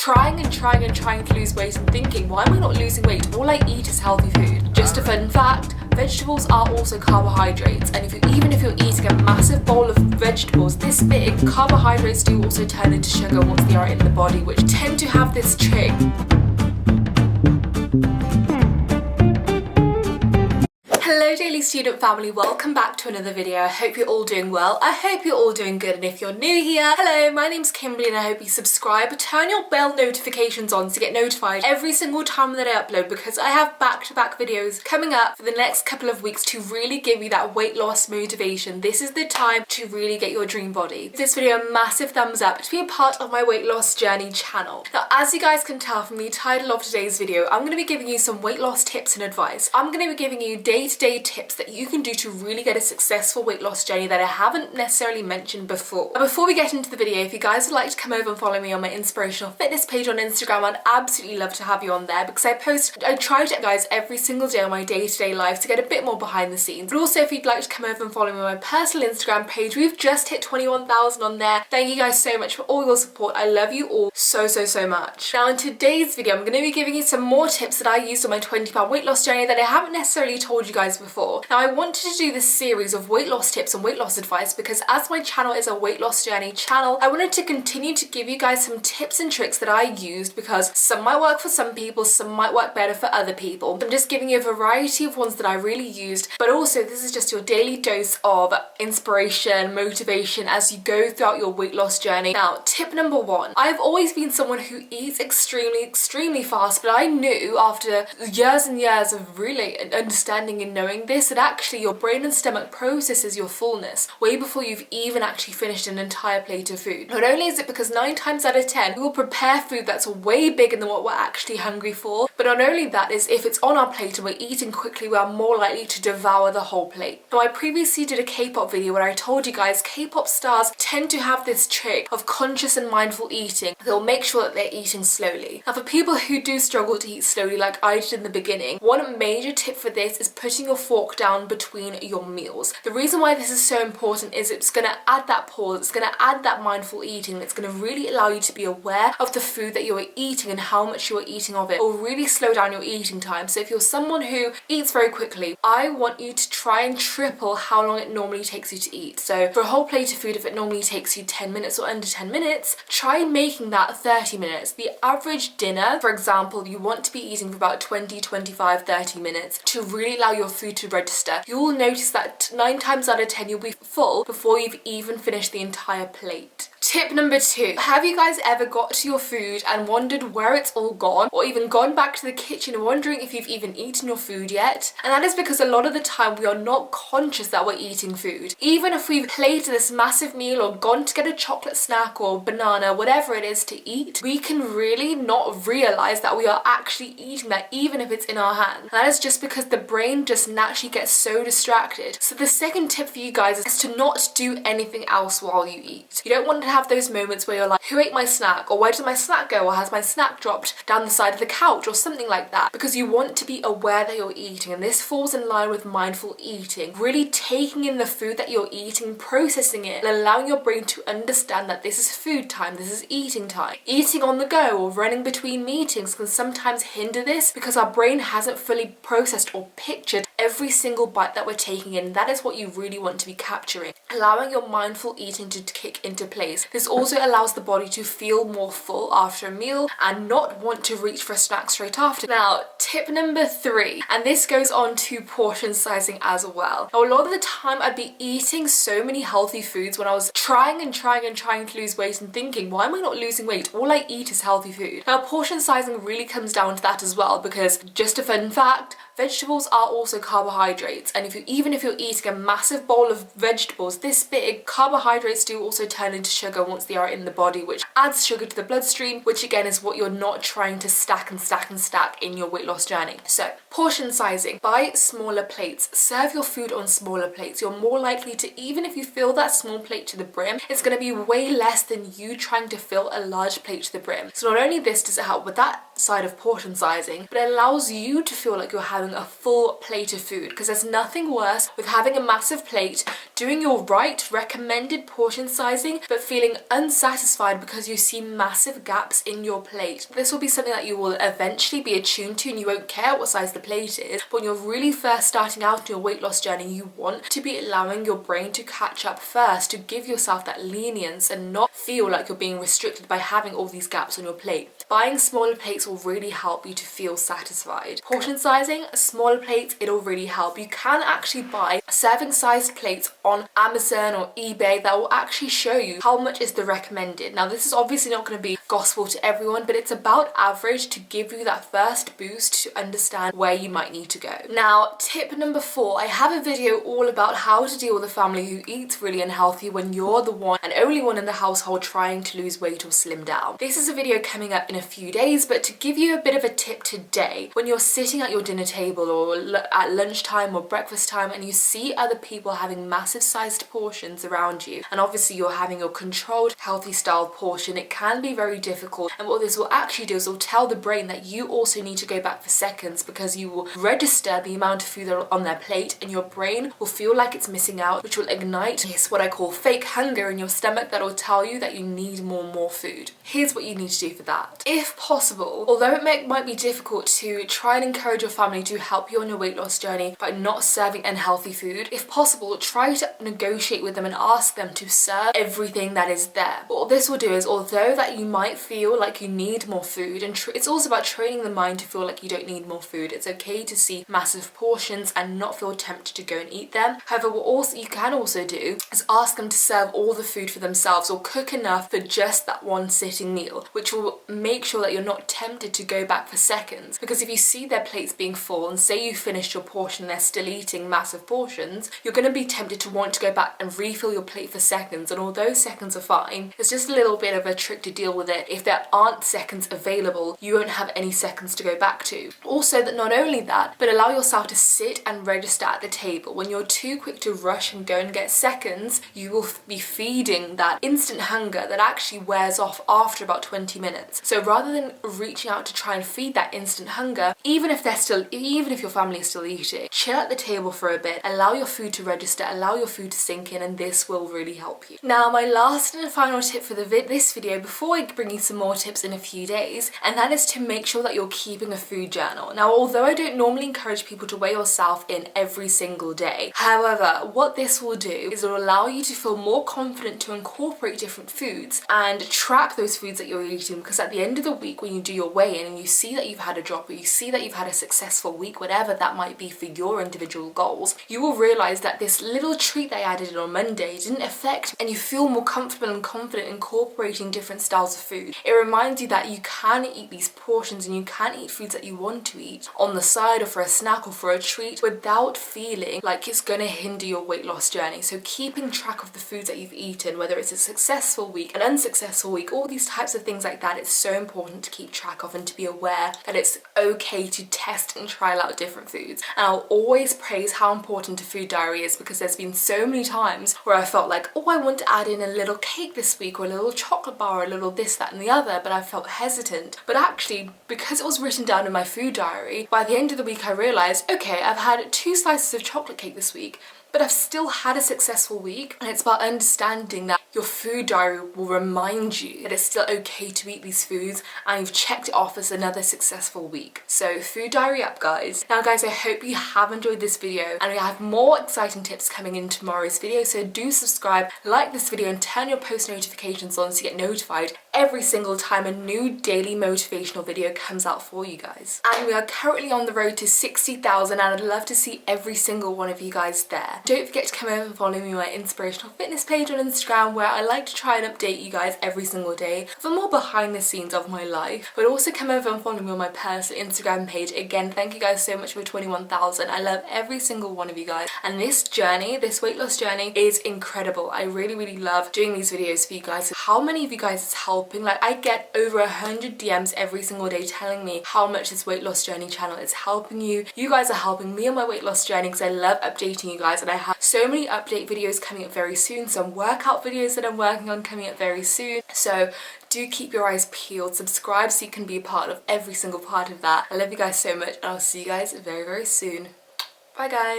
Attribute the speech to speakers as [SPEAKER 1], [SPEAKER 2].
[SPEAKER 1] trying to lose weight and thinking, why am I not losing weight? All I eat is healthy food. Just a fun fact, vegetables are also carbohydrates, and even if you're eating a massive bowl of vegetables this big, carbohydrates do also turn into sugar once they are in the body, which tend to have this trick. Hello daily student family, welcome back to another video. I hope you're all doing well. I hope you're all doing good, and if you're new here, hello, my name's Kimberly and I hope you subscribe. Turn your bell notifications on to get notified every single time that I upload, because I have back-to-back videos coming up for the next couple of weeks to really give you that weight loss motivation. This is the time to really get your dream body. Give this video a massive thumbs up to be a part of my weight loss journey channel. Now, as you guys can tell from the title of today's video, I'm going to be giving you some weight loss tips and advice. I'm going to be giving you day-to-day tips that you can do to really get a successful weight loss journey that I haven't necessarily mentioned before. Now, before we get into the video, if you guys would like to come over and follow me on my inspirational fitness page on Instagram, I'd absolutely love to have you on there, because I try to get guys every single day on my day-to-day life to get a bit more behind the scenes. But also, if you'd like to come over and follow me on my personal Instagram page, we've just hit 21,000 on there. Thank you guys so much for all your support. I love you all so much. Now in today's video, I'm going to be giving you some more tips that I used on my 20-pound weight loss journey that I haven't necessarily told you guys before. Now, I wanted to do this series of weight loss tips and weight loss advice because as my channel is a weight loss journey channel, I wanted to continue to give you guys some tips and tricks that I used, because some might work for some people, some might work better for other people. I'm just giving you a variety of ones that I really used, but also this is just your daily dose of inspiration, motivation as you go throughout your weight loss journey. Now, tip number one, I've always been someone who eats extremely fast, but I knew after years and years of really understanding and knowing this, that actually your brain and stomach processes your fullness way before you've even actually finished an entire plate of food. Not only is it because 9 times out of 10 we will prepare food that's way bigger than what we're actually hungry for, but not only that is if it's on our plate and we're eating quickly, we are more likely to devour the whole plate. Now, I previously did a K-pop video where I told you guys K-pop stars tend to have this trick of conscious and mindful eating. They'll make sure that they're eating slowly. Now, for people who do struggle to eat slowly like I did in the beginning, one major tip for this is putting your fork down between your meals. The reason why this is so important is it's going to add that pause, it's going to add that mindful eating, it's going to really allow you to be aware of the food that you're eating and how much you're eating of it. It will really slow down your eating time. So if you're someone who eats very quickly, I want you to try and triple how long it normally takes you to eat. So for a whole plate of food, if it normally takes you 10 minutes or under 10 minutes, try making that 30 minutes. The average dinner, for example, you want to be eating for about 20, 25, 30 minutes to really allow your food to register. You will notice that 9 times out of 10 you'll be full before you've even finished the entire plate. Tip number 2. Have you guys ever got to your food and wondered where it's all gone, or even gone back to the kitchen wondering if you've even eaten your food yet? And that is because a lot of the time we are not conscious that we're eating food. Even if we've plated this massive meal or gone to get a chocolate snack or banana, whatever it is to eat, we can really not realize that we are actually eating that even if it's in our hand. And that is just because the brain just naturally gets so distracted. So the second tip for you guys is to not do anything else while you eat. You don't want to have those moments where you're like, who ate my snack, or where did my snack go, or has my snack dropped down the side of the couch or something like that, because you want to be aware that you're eating. And this falls in line with mindful eating, really taking in the food that you're eating, processing it, and allowing your brain to understand that this is food time, this is eating time. Eating on the go or running between meetings can sometimes hinder this because our brain hasn't fully processed or pictured every single bite that we're taking in. That is what you really want to be capturing, allowing your mindful eating to kick into place. This also allows the body to feel more full after a meal and not want to reach for a snack straight after. Now, tip number 3, and this goes on to portion sizing as well. Now, a lot of the time I'd be eating so many healthy foods when I was trying to lose weight and thinking, why am I not losing weight? All I eat is healthy food. Now, portion sizing really comes down to that as well, because just a fun fact, vegetables are also carbohydrates, and even if you're eating a massive bowl of vegetables this big, carbohydrates do also turn into sugar once they are in the body, which adds sugar to the bloodstream, which again is what you're not trying to stack in your weight loss journey. So portion sizing, buy smaller plates, serve your food on smaller plates. You're more likely to, even if you fill that small plate to the brim, it's going to be way less than you trying to fill a large plate to the brim. So not only this does it help with that side of portion sizing, but it allows you to feel like you're having a full plate of food, because there's nothing worse with having a massive plate, doing your right recommended portion sizing, but feeling unsatisfied because you see massive gaps in your plate. This will be something that you will eventually be attuned to, and you won't care what size the plate is, but when you're really first starting out in your weight loss journey, you want to be allowing your brain to catch up first, to give yourself that lenience and not feel like you're being restricted by having all these gaps on your plate. Buying smaller plates will really help you to feel satisfied. Portion sizing, smaller plates, it'll really help. You can actually buy serving sized plates on Amazon or eBay that will actually show you how much is the recommended. Now this is obviously not going to be gospel to everyone, but it's about average to give you that first boost to understand where you might need to go. Now tip number 4, I have a video all about how to deal with a family who eats really unhealthy when you're the one and only one in the household trying to lose weight or slim down. This is a video coming up in a few days, but to give you a bit of a tip today, when you're sitting at your dinner table or at lunchtime or breakfast time and you see other people having massive sized portions around you, and obviously you're having your controlled healthy style portion, it can be very difficult. And what this will actually do is it'll tell the brain that you also need to go back for seconds, because you will register the amount of food that are on their plate and your brain will feel like it's missing out, which will ignite this what I call fake hunger in your stomach that will tell you that you need more food. Here's what you need to do for that. If possible, although it might be difficult to try and encourage your family to help you on your weight loss journey by not serving unhealthy food, if possible, try to negotiate with them and ask them to serve everything that is there. What this will do is, although that you might feel like you need more food, and it's also about training the mind to feel like you don't need more food. It's okay to see massive portions and not feel tempted to go and eat them. However, what you can also do is ask them to serve all the food for themselves or cook enough for just that one sitting meal, which will make sure that you're not tempted to go back for seconds. Because if you see their plates being full and say you finished your portion and they're still eating massive portions, you're going to be tempted to want to go back and refill your plate for seconds. And although seconds are fine, it's just a little bit of a trick to deal with it. If there aren't seconds available, you won't have any seconds to go back to. Also, that not only that, but allow yourself to sit and register at the table. When you're too quick to rush and go and get seconds, you will be feeding that instant hunger that actually wears off after about 20 minutes. So rather than reaching out to try and feed that instant hunger, even if your family is still eating, chill at the table for a bit, allow your food to register, allow your food to sink in, and this will really help you. Now, my last and final tip for this video, before I bring you some more tips in a few days, and that is to make sure that you're keeping a food journal. Now, although I don't normally encourage people to weigh yourself in every single day, however, what this will do is it will allow you to feel more confident to incorporate different foods and track those foods that you're eating, because at the end of the week, when you do your weigh-in and you see that you've had a drop, or you see that you've had a successful week, whatever that might be for your individual goals, you will realize that this little treat they added in on Monday didn't affect, and you feel more comfortable and confident incorporating different styles of food. It reminds you that you can eat these portions and you can eat foods that you want to eat on the side or for a snack or for a treat without feeling like it's going to hinder your weight loss journey. So keeping track of the foods that you've eaten, whether it's a successful week, an unsuccessful week, all these types of things like that, it's so important to keep track of and to be aware that it's okay to test and trial out different foods. And I'll always praise how important a food diary is, because there's been so many times where I felt like, oh, I want to add in a little cake this week or a little chocolate bar or a little this, that and the other, but I felt hesitant. But actually, because it was written down in my food diary, by the end of the week I realised, okay, I've had 2 slices of chocolate cake this week, but I've still had a successful week. And it's about understanding that your food diary will remind you that it's still okay to eat these foods and you've checked it off as another successful week. So food diary up, guys. Now guys, I hope you have enjoyed this video, and we have more exciting tips coming in tomorrow's video, so do subscribe, like this video and turn your post notifications on so you get notified every single time a new daily motivational video comes out for you guys. And we are currently on the road to 60,000, and I'd love to see every single one of you guys there. Don't forget to come over and follow me on my inspirational fitness page on Instagram, where I like to try and update you guys every single day for more behind the scenes of my life. But also come over and follow me on my personal Instagram page. Again, thank you guys so much for 21,000. I love every single one of you guys, and this journey, this weight loss journey, is incredible. I really love doing these videos for you guys. How many of you guys it's helped helping. Like, I get over 100 DMs every single day telling me how much this weight loss journey channel is helping you. You guys are helping me on my weight loss journey because I love updating you guys, and I have so many update videos coming up very soon, some workout videos that I'm working on coming up very soon. So do keep your eyes peeled, subscribe so you can be a part of every single part of that. I love you guys so much, and I'll see you guys very, very soon. Bye guys.